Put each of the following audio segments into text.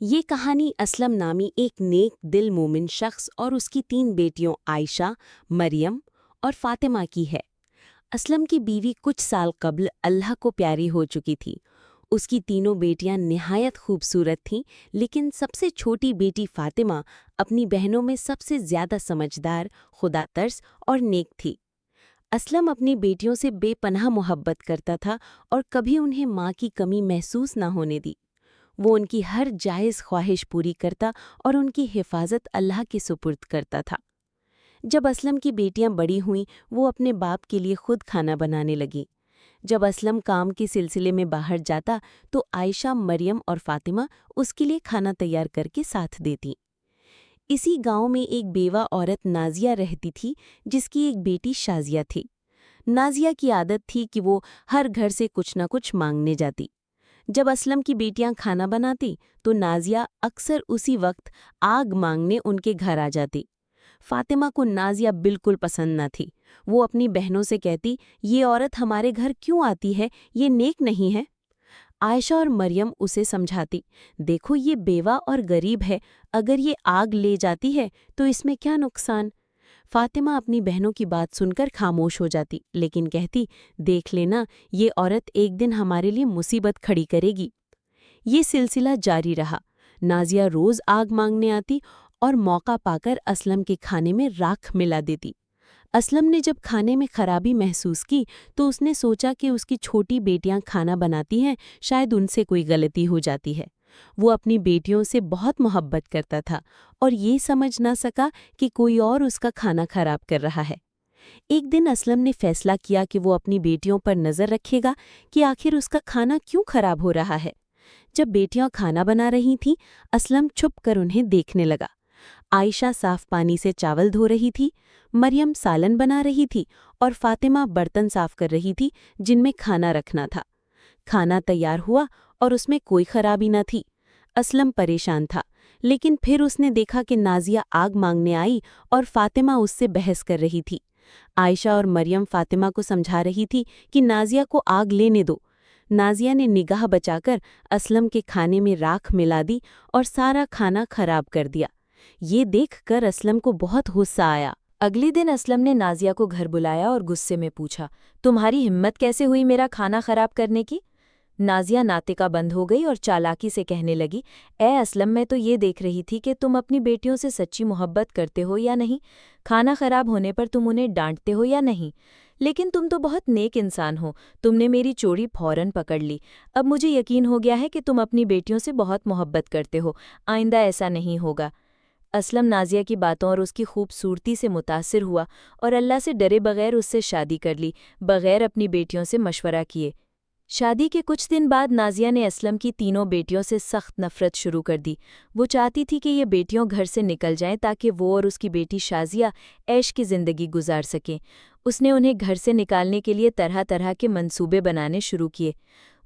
یہ کہانی اسلم نامی ایک نیک دل مومن شخص اور اس کی 3 بیٹیوں عائشہ، مریم اور فاطمہ کی ہے۔ اسلم کی بیوی کچھ سال قبل اللہ کو پیاری ہو چکی تھی۔ اس کی تینوں بیٹیاں نہایت خوبصورت تھیں، لیکن سب سے چھوٹی بیٹی فاطمہ اپنی بہنوں میں سب سے زیادہ سمجھدار، خدا ترس اور نیک تھی۔ اسلم اپنی بیٹیوں سے بے پناہ محبت کرتا تھا اور کبھی انہیں ماں کی کمی محسوس نہ ہونے دی۔ وہ ان کی ہر جائز خواہش پوری کرتا اور ان کی حفاظت اللہ کے سپرد کرتا تھا۔ جب اسلم کی بیٹیاں بڑی ہوئیں، وہ اپنے باپ کے لیے خود کھانا بنانے لگیں۔ جب اسلم کام کے سلسلے میں باہر جاتا تو عائشہ، مریم اور فاطمہ اس کے لیے کھانا تیار کر کے ساتھ دیتی۔ اسی گاؤں میں ایک بیوہ عورت نازیہ رہتی تھی، جس کی ایک بیٹی شازیہ تھی۔ نازیہ کی عادت تھی کہ وہ ہر گھر سے کچھ نہ کچھ مانگنے جاتی۔ جب اسلم کی بیٹیاں کھانا بناتی تو نازیہ اکثر اسی وقت آگ مانگنے ان کے گھر آ جاتی۔ فاطمہ کو نازیہ بالکل پسند نہ تھی۔ وہ اپنی بہنوں سے کہتی، یہ عورت ہمارے گھر کیوں آتی ہے؟ یہ نیک نہیں ہے۔ عائشہ اور مریم اسے سمجھاتی، دیکھو یہ بیوہ اور غریب ہے، اگر یہ آگ لے جاتی ہے تو اس میں کیا نقصان؟ فاطمہ اپنی بہنوں کی بات سن کر خاموش ہو جاتی، لیکن کہتی، دیکھ لینا، یہ عورت ایک دن ہمارے لیے مصیبت کھڑی کرے گی۔ یہ سلسلہ جاری رہا۔ نازیہ روز آگ مانگنے آتی اور موقع پا کر اسلم کے کھانے میں راکھ ملا دیتی۔ اسلم نے جب کھانے میں خرابی محسوس کی تو اس نے سوچا کہ اس کی چھوٹی بیٹیاں کھانا بناتی ہیں، شاید ان سے کوئی غلطی ہو جاتی ہے۔ وہ اپنی بیٹیوں سے بہت محبت کرتا تھا اور یہ سمجھ نہ سکا کہ کوئی اور اس کا کھانا خراب کر رہا ہے۔ ایک دن اسلم نے فیصلہ کیا کہ وہ اپنی بیٹیوں پر نظر رکھے گا کہ آخر اس کا کھانا کیوں خراب ہو رہا ہے۔ جب بیٹیاں کھانا بنا رہی تھیں، اسلم چھپ کر انہیں دیکھنے لگا۔ عائشہ صاف پانی سے چاول دھو رہی تھی، مریم سالن بنا رہی تھی اور فاطمہ برتن صاف کر رہی تھی جن میں کھانا رکھنا تھا۔ کھانا تیار ہوا اور اس میں کوئی خرابی نہ تھی۔ اسلم پریشان تھا، لیکن پھر اس نے دیکھا کہ نازیہ آگ مانگنے آئی اور فاطمہ اس سے بحث کر رہی تھی۔ عائشہ اور مریم فاطمہ کو سمجھا رہی تھی کہ نازیہ کو آگ لینے دو۔ نازیہ نے نگاہ بچا کر اسلم کے کھانے میں راکھ ملا دی اور سارا کھانا خراب کر دیا۔ یہ دیکھ کر اسلم کو بہت غصہ آیا۔ اگلے دن اسلم نے نازیہ کو گھر بلایا اور غصے میں پوچھا، تمہاری ہمت کیسے ہوئی میرا کھانا خراب کرنے کی؟ نازیہ ناطقہ بند ہو گئی اور چالاکی سے کہنے لگی، اے اسلم، میں تو یہ دیکھ رہی تھی کہ تم اپنی بیٹیوں سے سچی محبت کرتے ہو یا نہیں، کھانا خراب ہونے پر تم انہیں ڈانٹتے ہو یا نہیں، لیکن تم تو بہت نیک انسان ہو، تم نے میری چوری فوراً پکڑ لی۔ اب مجھے یقین ہو گیا ہے کہ تم اپنی بیٹیوں سے بہت محبت کرتے ہو، آئندہ ایسا نہیں ہوگا۔ اسلم نازیہ کی باتوں اور اس کی خوبصورتی سے متاثر ہوا اور اللہ سے ڈرے بغیر اس سے شادی کر لی، بغیر اپنی بیٹیوں سے مشورہ کیے۔ شادی کے کچھ دن بعد نازیہ نے اسلم کی تینوں بیٹیوں سے سخت نفرت شروع کر دی۔ وہ چاہتی تھی کہ یہ بیٹیوں گھر سے نکل جائیں تاکہ وہ اور اس کی بیٹی شازیہ عیش کی زندگی گزار سکیں۔ اس نے انہیں گھر سے نکالنے کے لیے طرح طرح کے منصوبے بنانے شروع کیے۔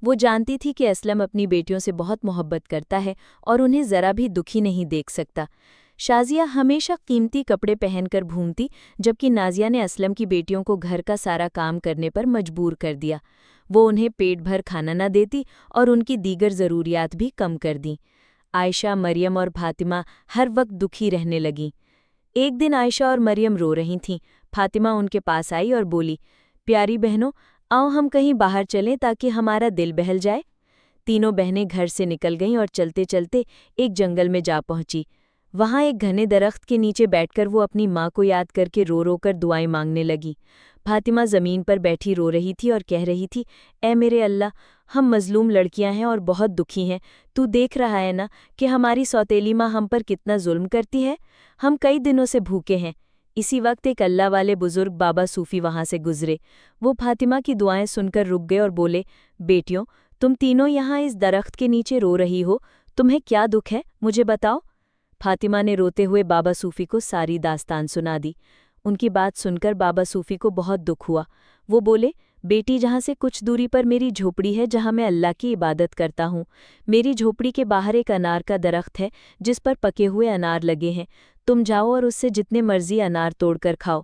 وہ جانتی تھی کہ اسلم اپنی بیٹیوں سے بہت محبت کرتا ہے اور انہیں ذرا بھی دکھی نہیں دیکھ سکتا۔ شازیہ ہمیشہ قیمتی کپڑے پہن کر گھومتی، جبکہ نازیہ نے اسلم کی بیٹیوں کو گھر کا سارا کام کرنے پر مجبور کر دیا۔ وہ انہیں پیٹ بھر کھانا نہ دیتی اور ان کی دیگر ضروریات بھی کم کر دیں۔ عائشہ، مریم اور فاطمہ ہر وقت دکھی رہنے لگیں۔ ایک دن عائشہ اور مریم رو رہی تھیں۔ فاطمہ ان کے پاس آئی اور بولی، پیاری بہنوں، آؤ ہم کہیں باہر چلیں تاکہ ہمارا دل بہل جائے۔ تینوں بہنیں گھر سے نکل گئیں اور چلتے چلتے ایک جنگل میں جا پہنچی۔ وہاں ایک گھنے درخت کے نیچے بیٹھ کر وہ اپنی ماں کو یاد کر کے رو رو کر دعائیں مانگنے لگی۔ فاطمہ زمین پر بیٹھی رو رہی تھی اور کہہ رہی تھی، اے میرے اللہ، ہم مظلوم لڑکیاں ہیں اور بہت دکھی ہیں، تو دیکھ رہا ہے نا کہ ہماری سوتیلی ماں ہم پر کتنا ظلم کرتی ہے، ہم کئی دنوں سے بھوکے ہیں۔ اسی وقت ایک اللہ والے بزرگ بابا صوفی وہاں سے گزرے۔ وہ فاطمہ کی دعائیں سن کر رک گئے اور بولے، بیٹیوں، تم تینوں یہاں اس درخت کے نیچے رو رہی ہو، تمہیں کیا دکھ ہے، مجھے بتاؤ۔ فاطمہ نے روتے ہوئے بابا صوفی کو ساری داستان سنا دی۔ ان کی بات سن کر بابا صوفی کو بہت دکھ ہوا۔ وہ بولے، بیٹی، جہاں سے کچھ دوری پر میری جھوپڑی ہے جہاں میں اللہ کی عبادت کرتا ہوں۔ میری جھوپڑی کے باہر ایک انار کا درخت ہے جس پر پکے ہوئے انار لگے ہیں، تم جاؤ اور اس سے جتنے مرضی انار توڑ کر کھاؤ۔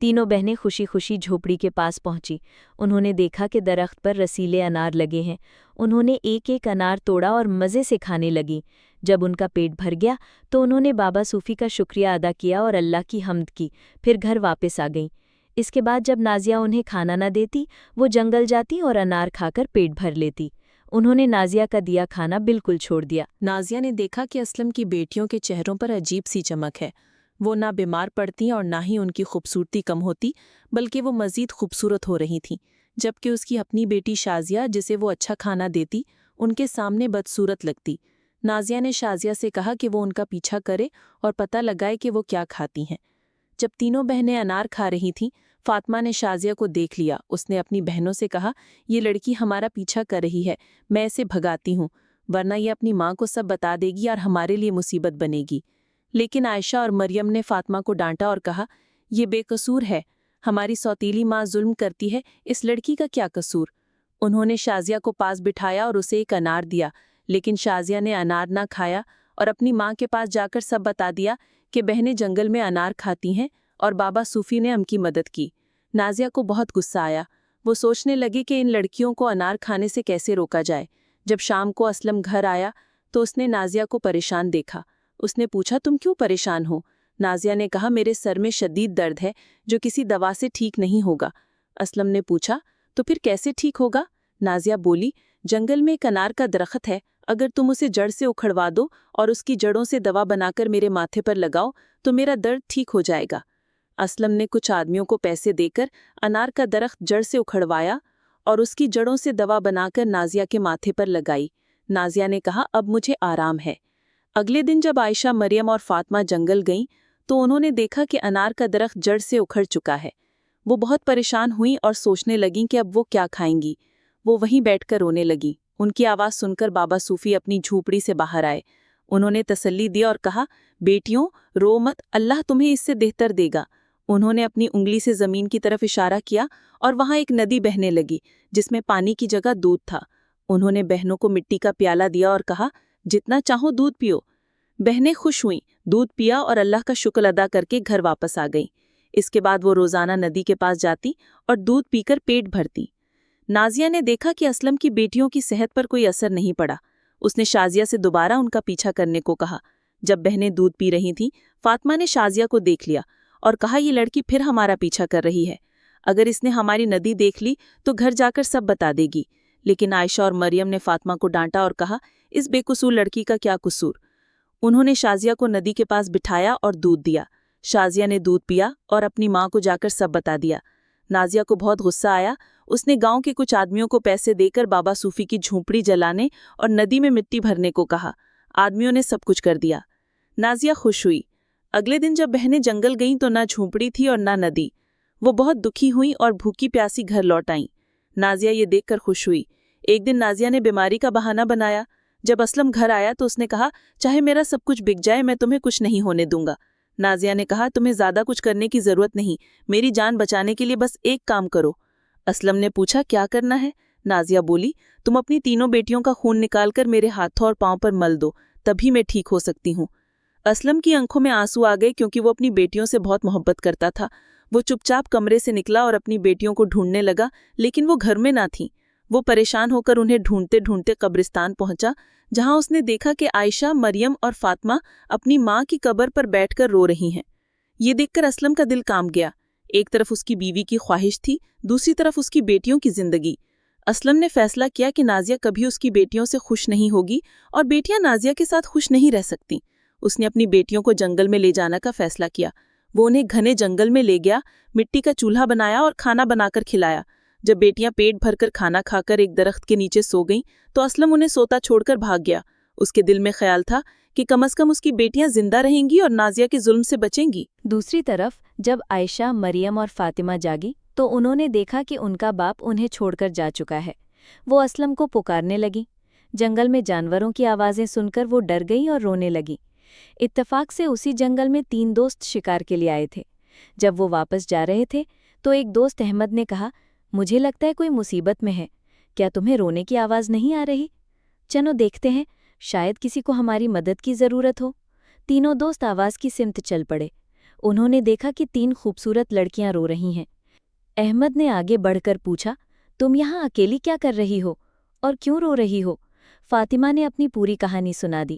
تینوں بہنیں خوشی خوشی جھوپڑی کے پاس پہنچی۔ انہوں نے دیکھا کہ درخت پر رسیلے انار لگے ہیں۔ انہوں نے ایک ایک انار توڑا اور مزے سے کھانے لگیں۔ جب ان کا پیٹ بھر گیا تو انہوں نے بابا صوفی کا شکریہ ادا کیا اور اللہ کی حمد کی، پھر گھر واپس آ گئیں۔ اس کے بعد جب نازیہ انہیں کھانا نہ دیتی، وہ جنگل جاتی اور انار کھا کر پیٹ بھر لیتی۔ انہوں نے نازیہ کا دیا کھانا بالکل چھوڑ دیا۔ نازیہ نے دیکھا کہ اسلم کی بیٹیوں کے چہروں پر عجیب سی چمک ہے۔ وہ نہ بیمار پڑتی اور نہ ہی ان کی خوبصورتی کم ہوتی، بلکہ وہ مزید خوبصورت ہو رہی تھیں، جبکہ اس کی اپنی بیٹی شازیہ، جسے وہ اچھا کھانا دیتی، ان کے سامنے بدصورت لگتی۔ نازیہ نے شازیہ سے کہا کہ وہ ان کا پیچھا کرے اور پتہ لگائے کہ وہ کیا کھاتی ہیں۔ جب تینوں بہنیں انار کھا رہی تھیں، فاطمہ نے شازیہ کو دیکھ لیا۔ اس نے اپنی بہنوں سے کہا، یہ لڑکی ہمارا پیچھا کر رہی ہے، میں اسے بھگاتی ہوں، ورنہ یہ اپنی ماں کو سب بتا دے گی اور ہمارے لیے مصیبت بنے گی۔ لیکن عائشہ اور مریم نے فاطمہ کو ڈانٹا اور کہا، یہ بے قصور ہے، ہماری سوتیلی ماں ظلم کرتی ہے، اس لڑکی کا کیا قصور؟ انہوں نے شازیہ کو پاس بٹھایا اور اسے ایک انار دیا، لیکن شازیہ نے انار نہ کھایا اور اپنی ماں کے پاس جا کر سب بتا دیا کہ بہنیں جنگل میں انار کھاتی ہیں اور بابا صوفی نے ہم کی مدد کی۔ نازیہ کو بہت غصہ آیا۔ وہ سوچنے لگی کہ ان لڑکیوں کو انار کھانے سے کیسے روکا جائے۔ جب شام کو اسلم گھر آیا تو اس نے نازیہ کو پریشان دیکھا۔ اس نے پوچھا، تم کیوں پریشان ہو؟ نازیہ نے کہا، میرے سر میں شدید درد ہے جو کسی دوا سے ٹھیک نہیں ہوگا۔ اسلم نے پوچھا، تو پھر کیسے ٹھیک ہوگا؟ نازیہ بولی، جنگل میں ایک انار کا درخت ہے، اگر تم اسے جڑ سے اکھڑوا دو اور اس کی جڑوں سے دوا بنا کر میرے ماتھے پر لگاؤ تو میرا درد ٹھیک ہو جائے گا۔ اسلم نے کچھ آدمیوں کو پیسے دے کر انار کا درخت جڑ سے اکھڑوایا اور اس کی جڑوں سے دوا بنا کر نازیہ کے ماتھے پر لگائی۔ نازیہ نے کہا، اب مجھے آرام ہے۔ اگلے دن جب عائشہ، مریم اور فاطمہ جنگل گئیں تو انہوں نے دیکھا کہ انار کا درخت جڑ سے اکھڑ چکا ہے۔ وہ بہت پریشان ہوئیں اور سوچنے لگیں کہ اب وہ کیا کھائیں گی۔ وہ وہیں بیٹھ کر رونے لگیں۔ ان کی آواز سن کر بابا صوفی اپنی جھوپڑی سے باہر آئے۔ انہوں نے تسلی دی اور کہا، بیٹیوں، رو مت، اللہ تمہیں اس سے بہتر دے گا۔ انہوں نے اپنی انگلی سے زمین کی طرف اشارہ کیا اور وہاں ایک ندی بہنے لگی جس میں پانی کی جگہ دودھ تھا۔ انہوں نے بہنوں کو مٹی کا پیالہ دیا اور کہا، جتنا چاہو دودھ پیو۔ بہنیں خوش ہوئیں، دودھ پیا اور اللہ کا شکر ادا کر کے گھر واپس آ گئیں۔ اس کے بعد وہ روزانہ ندی کے پاس جاتی اور دودھ پی کر پیٹ بھرتی۔ نازیہ نے دیکھا کہ اسلم کی بیٹیوں کی صحت پر کوئی اثر نہیں پڑا۔ اس نے شازیہ سے دوبارہ ان کا پیچھا کرنے کو کہا۔ جب بہنیں دودھ پی رہی تھیں، فاطمہ نے شازیہ کو دیکھ لیا اور کہا، یہ لڑکی پھر ہمارا پیچھا کر رہی ہے، اگر اس نے ہماری ندی دیکھ لی تو گھر جا کر سب بتا دے گی۔ لیکن عائشہ اور مریم نے فاطمہ کو ڈانٹا اور کہا، اس بے قصور لڑکی کا کیا قصور؟ انہوں نے شازیہ کو ندی کے پاس بٹھایا اور دودھ دیا۔ شازیہ نے دودھ پیا اور اپنی ماں کو جا کر سب بتا دیا۔ نازیہ کو بہت غصہ آیا۔ اس نے گاؤں کے کچھ آدمیوں کو پیسے دے کر بابا صوفی کی جھونپڑی جلانے اور ندی میں مٹی بھرنے کو کہا۔ آدمیوں نے سب کچھ کر دیا۔ نازیہ خوش ہوئی۔ اگلے دن جب بہنیں جنگل گئیں تو نہ جھونپڑی تھی اور نہ ندی۔ وہ بہت دکھی ہوئیں اور بھوکی پیاسی گھر لوٹ آئیں۔ نازیہ یہ دیکھ کر خوش ہوئی۔ ایک دن نازیہ نے بیماری کا بہانہ بنایا۔ جب اسلم گھر آیا تو اس نے کہا، چاہے میرا سب کچھ بک جائے میں تمہیں کچھ نہیں ہونے دوں گا۔ نازیہ نے کہا، تمہیں زیادہ کچھ کرنے کی ضرورت نہیں، میری جان بچانے کے لیے بس ایک کام کرو۔ اسلم نے پوچھا، کیا کرنا ہے؟ نازیہ بولی، تم اپنی تینوں بیٹیوں کا خون نکال کر میرے ہاتھوں اور پاؤں پر مل دو، تبھی میں ٹھیک ہو سکتی ہوں۔ اسلم کی آنکھوں میں آنسو آ گئے کیونکہ وہ اپنی بیٹیوں سے بہت محبت کرتا تھا۔ وہ چپ چاپ کمرے سے نکلا اور اپنی بیٹیوں کو ڈھونڈنے لگا، لیکن وہ گھر میں نہ تھیں۔ وہ پریشان ہو کر انہیں ڈھونڈتے ڈھونڈتے قبرستان پہنچا، جہاں اس نے دیکھا کہ عائشہ، مریم اور فاطمہ اپنی ماں کی قبر پر بیٹھ کر رو رہی ہیں۔ یہ دیکھ کر اسلم کا دل کانپ گیا۔ ایک طرف اس کی بیوی کی خواہش تھی، دوسری طرف اس کی بیٹیوں کی زندگی۔ اسلم نے فیصلہ کیا کہ نازیہ کبھی اس کی بیٹیوں سے خوش نہیں ہوگی اور بیٹیاں نازیہ کے ساتھ خوش نہیں رہ سکتیں۔ اس نے اپنی بیٹیوں کو جنگل میں لے جانا کا فیصلہ کیا۔ وہ انہیں گھنے جنگل میں لے گیا، مٹی کا چولہا بنایا اور کھانا بنا کر کھلایا۔ جب بیٹیاں پیٹ بھر کر کھانا کھا کر ایک درخت کے نیچے سو گئیں تو اسلم انہیں سوتا چھوڑ کر بھاگ گیا۔ اس کے دل میں خیال تھا کہ کم از کم اس کی بیٹیاں زندہ رہیں گی اور نازیہ کے ظلم سے بچیں گی۔ دوسری طرف جب عائشہ، مریم اور فاطمہ جاگی تو انہوں نے دیکھا کہ ان کا باپ انہیں چھوڑ کر جا چکا ہے۔ وہ اسلم کو پکارنے لگیں۔ جنگل میں جانوروں کی آوازیں سن کر وہ ڈر گئیں اور رونے لگیں۔ اتفاق سے اسی جنگل میں 3 دوست شکار کے لیے آئے تھے۔ جب وہ واپس جا رہے تھے تو ایک دوست احمد نے کہا، مجھے لگتا ہے کوئی مصیبت میں ہے، کیا تمہیں رونے کی آواز نہیں آ رہی؟ چلو دیکھتے ہیں، شاید کسی کو ہماری مدد کی ضرورت ہو۔ تینوں دوست آواز کی سمت چل پڑے۔ انہوں نے دیکھا کہ 3 خوبصورت لڑکیاں رو رہی ہیں۔ احمد نے آگے بڑھ کر پوچھا، تم یہاں اکیلی کیا کر رہی ہو اور کیوں رو رہی ہو؟ فاطمہ نے اپنی پوری کہانی سنا دی۔